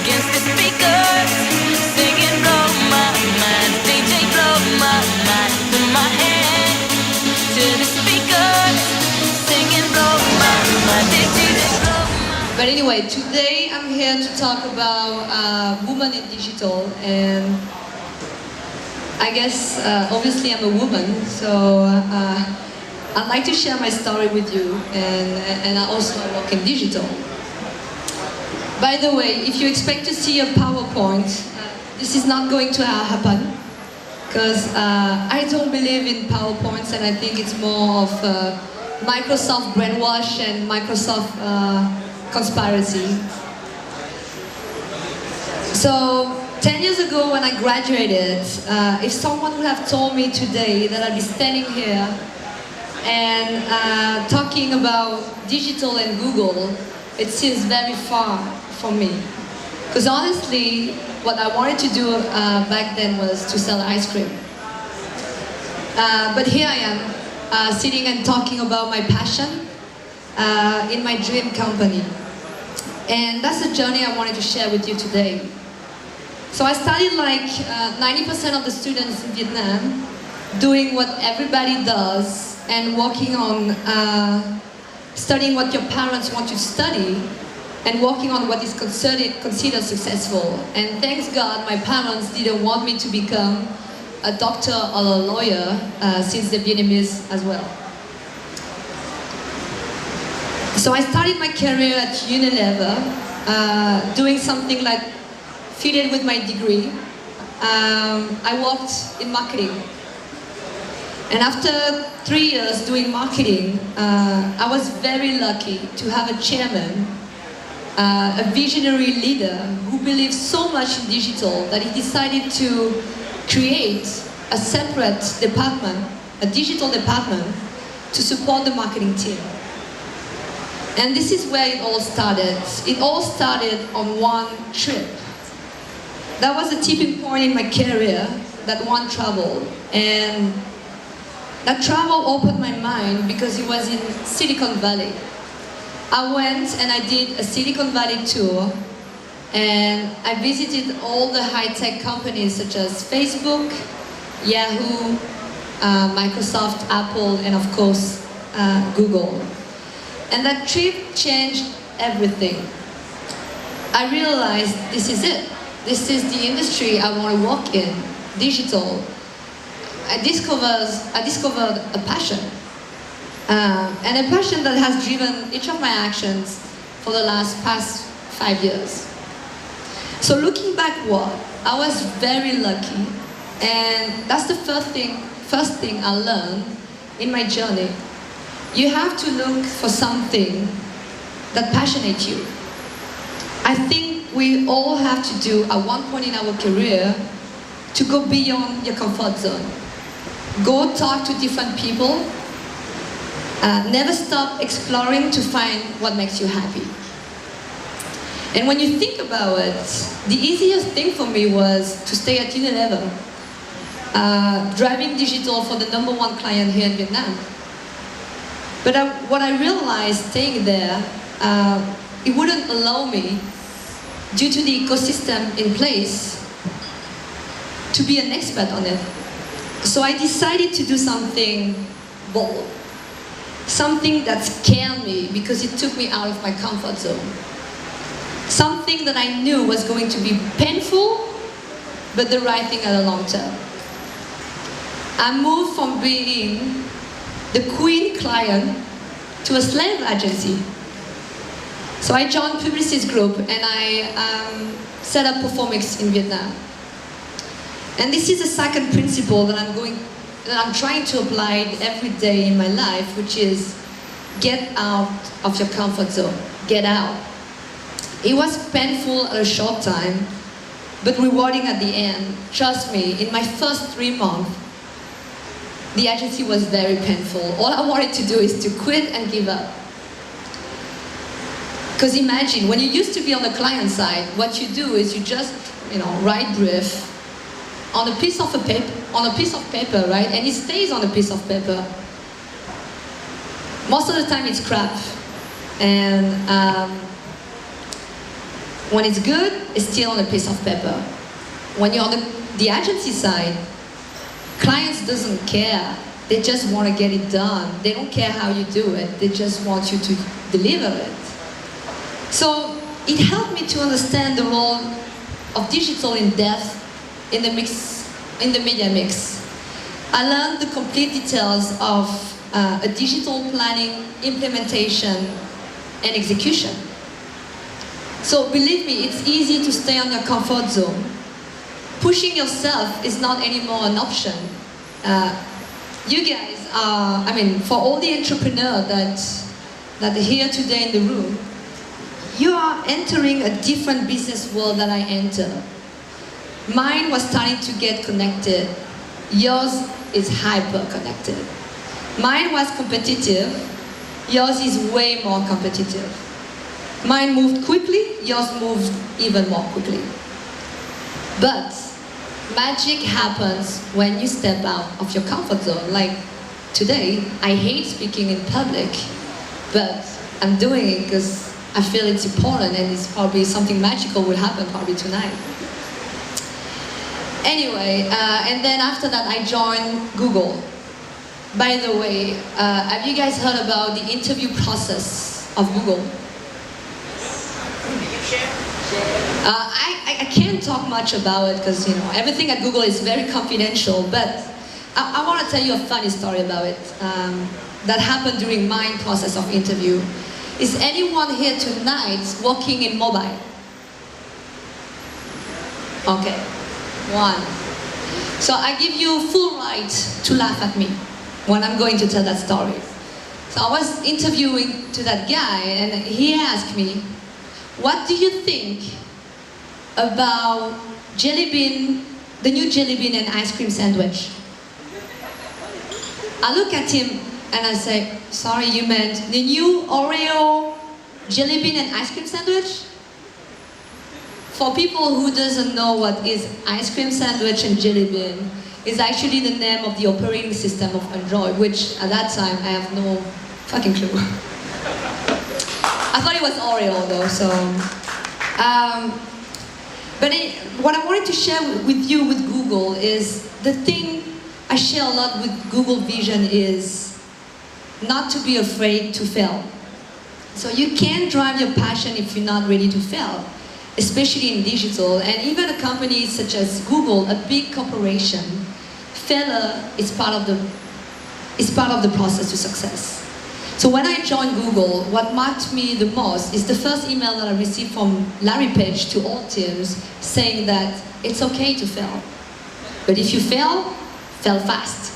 against the speakers, singing blow my mind, DJ blow my mind, put my hand to the speakers, singing blow my mind, DJ blow my mind. But anyway, today I'm here to talk about women in digital, and I guess obviously I'm a woman, so I'd like to share my story with you, and I also work in digital. By the way, if you expect to see a PowerPoint, this is not going to happen, because I don't believe in PowerPoints, and I think it's more of Microsoft brainwash and Microsoft conspiracy. So 10 years ago when I graduated, if someone would have told me today that I'd be standing here and talking about digital and Google, it seems very far from me. Because honestly, what I wanted to do back then was to sell ice cream. But here I am, sitting and talking about my passion in my dream company. And that's the journey I wanted to share with you today. So I studied like 90% of the students in Vietnam, doing what everybody does and working on studying what your parents want you to study and working on what is considered successful. And thanks God, my parents didn't want me to become a doctor or a lawyer, since they're Vietnamese as well. So I started my career at Unilever, doing something like fitted with my degree. I worked in marketing. And after 3 years doing marketing, I was very lucky to have a chairman, a visionary leader who believed so much in digital that he decided to create a separate department, a digital department, to support the marketing team. And this is where it all started. It all started on one trip. That was a tipping point in my career, that one travel. And that travel opened my mind because it was in Silicon Valley. I went and I did a Silicon Valley tour, and I visited all the high-tech companies such as Facebook, Yahoo, Microsoft, Apple, and of course, Google. And that trip changed everything. I realized this is it. This is the industry I want to work in, digital. I discovered a passion. And a passion that has driven each of my actions for the past 5 years. So looking backward, I was very lucky. And that's the first thing I learned in my journey. You have to look for something that passionates you. I think we all have to do at one point in our career to go beyond your comfort zone. Go talk to different people. Never stop exploring to find what makes you happy. And when you think about it, the easiest thing for me was to stay at Unilever, driving digital for the #1 client here in Vietnam. But what I realized staying there, it wouldn't allow me, due to the ecosystem in place, to be an expert on it. So I decided to do something bold, something that scared me because it took me out of my comfort zone. Something that I knew was going to be painful, but the right thing at the long term. I moved from being the queen client to a slave agency. So I joined Publicis Group and I set up Performix in Vietnam. And this is the second principle that I'm trying to apply every day in my life, which is get out of your comfort zone. Get out. It was painful at a short time, but rewarding at the end. Trust me, in my first 3 months, the agency was very painful. All I wanted to do is to quit and give up. Because imagine, when you used to be on the client side, what you do is you just, write brief on a piece of paper, right? And it stays on a piece of paper. Most of the time it's crap. And When it's good, it's still on a piece of paper. When you're on the agency side, clients doesn't care. They just want to get it done. They don't care how you do it. They just want you to deliver it. So it helped me to understand the role of digital in depth in the media mix. I learned the complete details of a digital planning, implementation, and execution. So believe me, it's easy to stay on your comfort zone. Pushing yourself is not anymore an option. You guys are, for all the entrepreneurs that are here today in the room, you are entering a different business world that I enter. Mine was starting to get connected. Yours is hyper connected. Mine was competitive. Yours is way more competitive. Mine moved quickly. Yours moved even more quickly. But magic happens when you step out of your comfort zone. Like today, I hate speaking in public, but I'm doing it because I feel it's important and it's probably something magical will happen probably tonight. Anyway, and then after that I joined Google. By the way, have you guys heard about the interview process of Google? I can't talk much about it because everything at Google is very confidential, but I want to tell you a funny story about it that happened during my process of interview. Is anyone here tonight working in mobile? Okay, one. So I give you full right to laugh at me when I'm going to tell that story. So I was interviewing to that guy and he asked me, what do you think about jelly bean, the new jelly bean and ice cream sandwich? I look at him and I say, sorry, you meant the new Oreo jelly bean and ice cream sandwich? For people who doesn't know what is ice cream sandwich and jelly bean, is actually the name of the operating system of Android, which at that time I have no fucking clue. I thought it was Oreo though, so. What I wanted to share with you with Google is the thing I share a lot with Google Vision is not to be afraid to fail. So you can't drive your passion if you're not ready to fail, especially in digital. And even a company such as Google, a big corporation, failure is part of the process to success. So when I joined Google, what marked me the most is the first email that I received from Larry Page to all teams saying that it's okay to fail. But if you fail fast.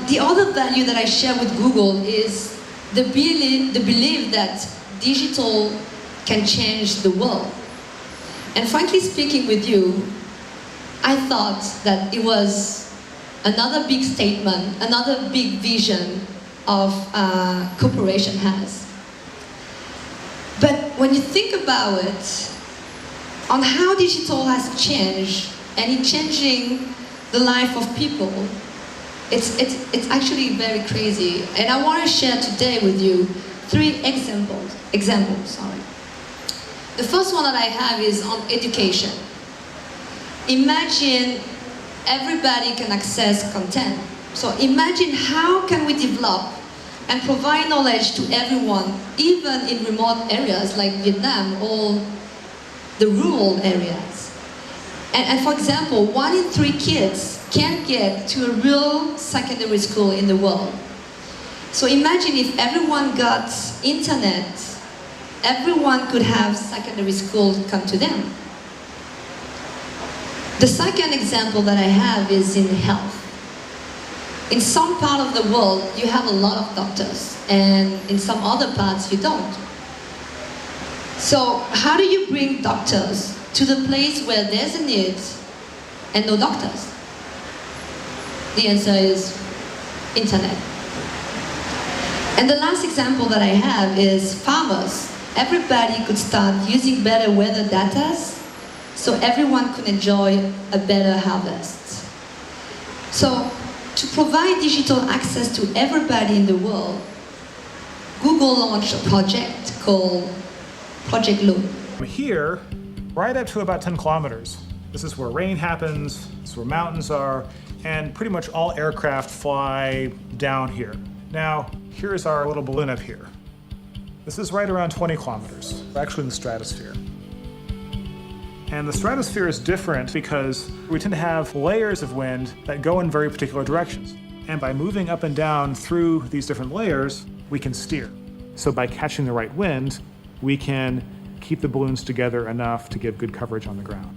The other value that I share with Google is the belief that digital can change the world. And frankly speaking with you, I thought that it was another big statement, another big vision of corporation has. But when you think about it, on how digital has changed and it's changing the life of people, it's actually very crazy. And I want to share today with you 3 examples. The first one that I have is on education. Imagine everybody can access content. So imagine how can we develop and provide knowledge to everyone, even in remote areas like Vietnam or the rural areas. And for example, 1 in 3 kids can't get to a real secondary school in the world. So imagine if everyone got internet, everyone could have secondary school come to them. The second example that I have is in health. In some part of the world, you have a lot of doctors, and in some other parts, you don't. So how do you bring doctors to the place where there's a need and no doctors? The answer is internet. And the last example that I have is farmers. Everybody could start using better weather data so everyone could enjoy a better harvest. So to provide digital access to everybody in the world, Google launched a project called Project Loon. Here, right up to about 10 kilometers. This is where rain happens, this is where mountains are, and pretty much all aircraft fly down here. Now, here's our little balloon up here. This is right around 20 kilometers. We're actually in the stratosphere. And the stratosphere is different because we tend to have layers of wind that go in very particular directions. And by moving up and down through these different layers, we can steer. So by catching the right wind, we can keep the balloons together enough to give good coverage on the ground.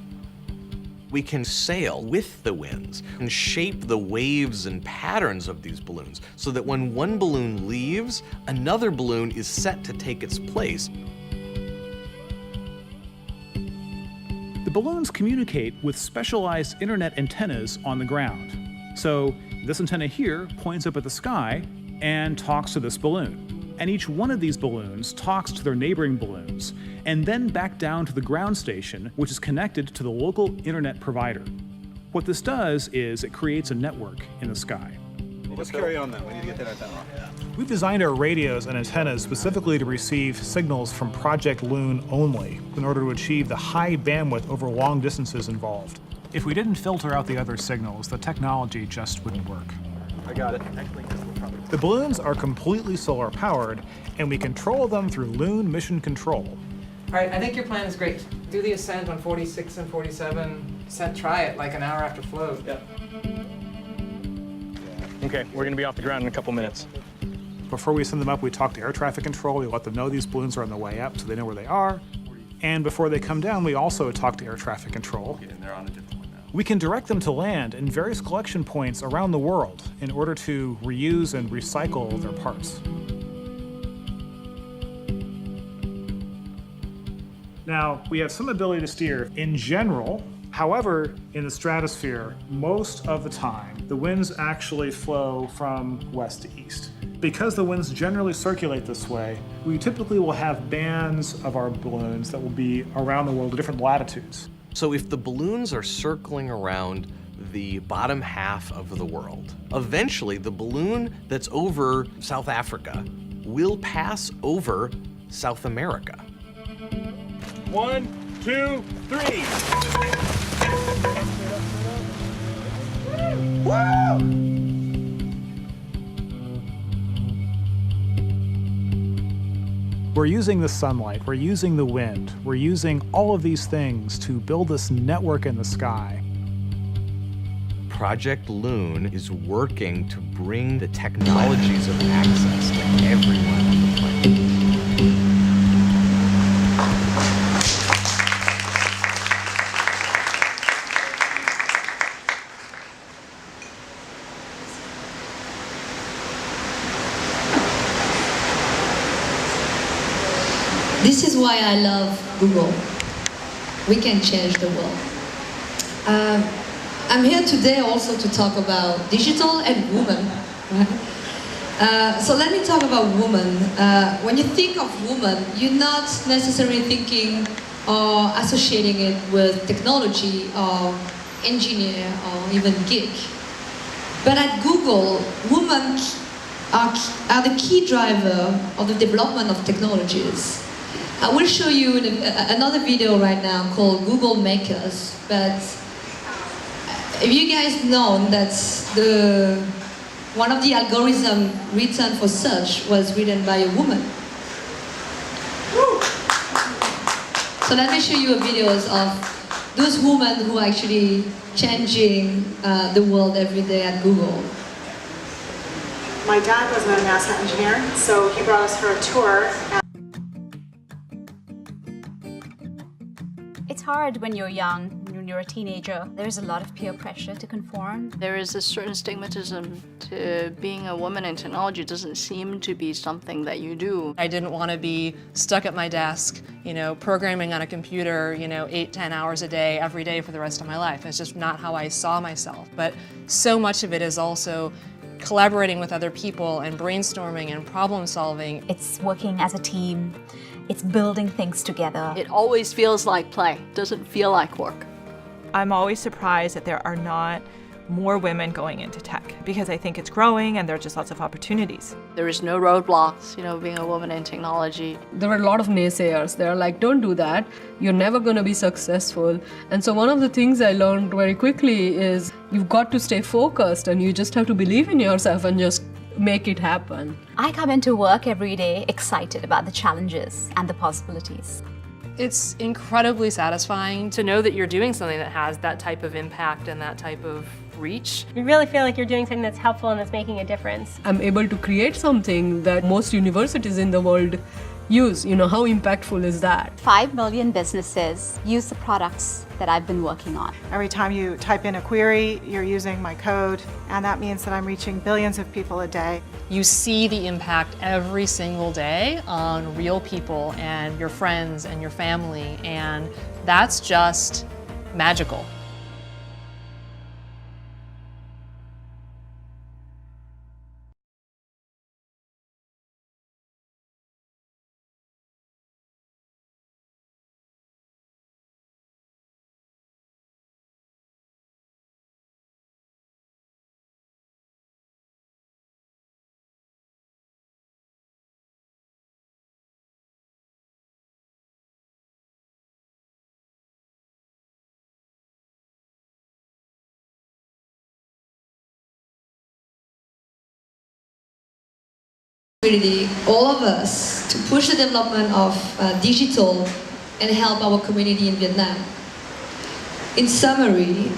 We can sail with the winds and shape the waves and patterns of these balloons so that when one balloon leaves, another balloon is set to take its place. The balloons communicate with specialized internet antennas on the ground. So this antenna here points up at the sky and talks to this balloon. And each one of these balloons talks to their neighboring balloons and then back down to the ground station, which is connected to the local internet provider. What this does is it creates a network in the sky. Let's carry on then. We need to get that antenna off. We've designed our radios and antennas specifically to receive signals from Project Loon only in order to achieve the high bandwidth over long distances involved. If we didn't filter out the other signals, the technology just wouldn't work. I got it. The balloons are completely solar powered, and we control them through Loon Mission Control. All right, I think your plan is great. Do the ascent on 46 and 47. Try it like an hour after float. Yep. Okay, we're gonna be off the ground in a couple minutes. Before we send them up, we talk to air traffic control. We let them know these balloons are on the way up so they know where they are. And before they come down, we also talk to air traffic control. And they're on a different one now. We can direct them to land in various collection points around the world in order to reuse and recycle their parts. Now, we have some ability to steer in general. However, in the stratosphere, most of the time, the winds actually flow from west to east. Because the winds generally circulate this way, we typically will have bands of our balloons that will be around the world at different latitudes. So if the balloons are circling around the bottom half of the world, eventually the balloon that's over South Africa will pass over South America. 1, 2, 3. Woo! We're using the sunlight, we're using the wind, we're using all of these things to build this network in the sky. Project Loon is working to bring the technologies of access to everyone on the planet. This is why I love Google. We can change the world. I'm here today also to talk about digital and women. Right? So let me talk about women. When you think of woman, you're not necessarily thinking or associating it with technology or engineer or even geek. But at Google, women are the key driver of the development of technologies. I will show you another video right now called Google Makers, but have you guys known that one of the algorithms written for search was written by a woman? So let me show you videos of those women who are actually changing the world every day at Google. My dad was a NASA engineer, so he brought us for a tour. It's hard when you're young, when you're a teenager. There's a lot of peer pressure to conform. There is a certain stigmatism to being a woman in technology. It doesn't seem to be something that you do. I didn't want to be stuck at my desk, programming on a computer, 8-10 hours a day, every day for the rest of my life. It's just not how I saw myself. But so much of it is also collaborating with other people and brainstorming and problem solving. It's working as a team. It's building things together. It always feels like play. It doesn't feel like work. I'm always surprised that there are not more women going into tech because I think it's growing and there are just lots of opportunities. There is no roadblocks, being a woman in technology. There were a lot of naysayers. They're like, don't do that. You're never going to be successful. And so one of the things I learned very quickly is you've got to stay focused and you just have to believe in yourself and just make it happen. I come into work every day excited about the challenges and the possibilities. It's incredibly satisfying to know that you're doing something that has that type of impact and that type of reach. You really feel like you're doing something that's helpful and that's making a difference. I'm able to create something that most universities in the world use. How impactful is that? 5 million businesses use the products that I've been working on. Every time you type in a query, you're using my code, and that means that I'm reaching billions of people a day. You see the impact every single day on real people and your friends and your family, and that's just magical. All of us, to push the development of digital and help our community in Vietnam. In summary,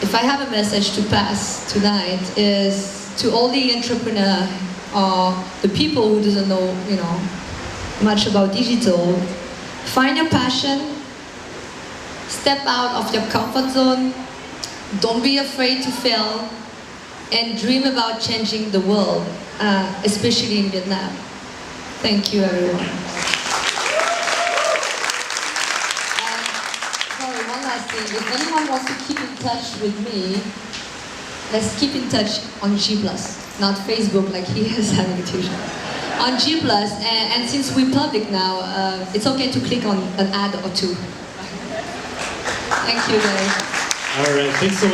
if I have a message to pass tonight, is to all the entrepreneurs or the people who doesn't know, much about digital, find your passion, step out of your comfort zone, don't be afraid to fail, and dream about changing the world, especially in Vietnam. Thank you, everyone. Sorry, one last thing. If anyone wants to keep in touch with me, let's keep in touch on G+, not Facebook like he is having to. On G+, and since we're public now, it's okay to click on an ad or two. Thank you, guys. All right, thanks so much.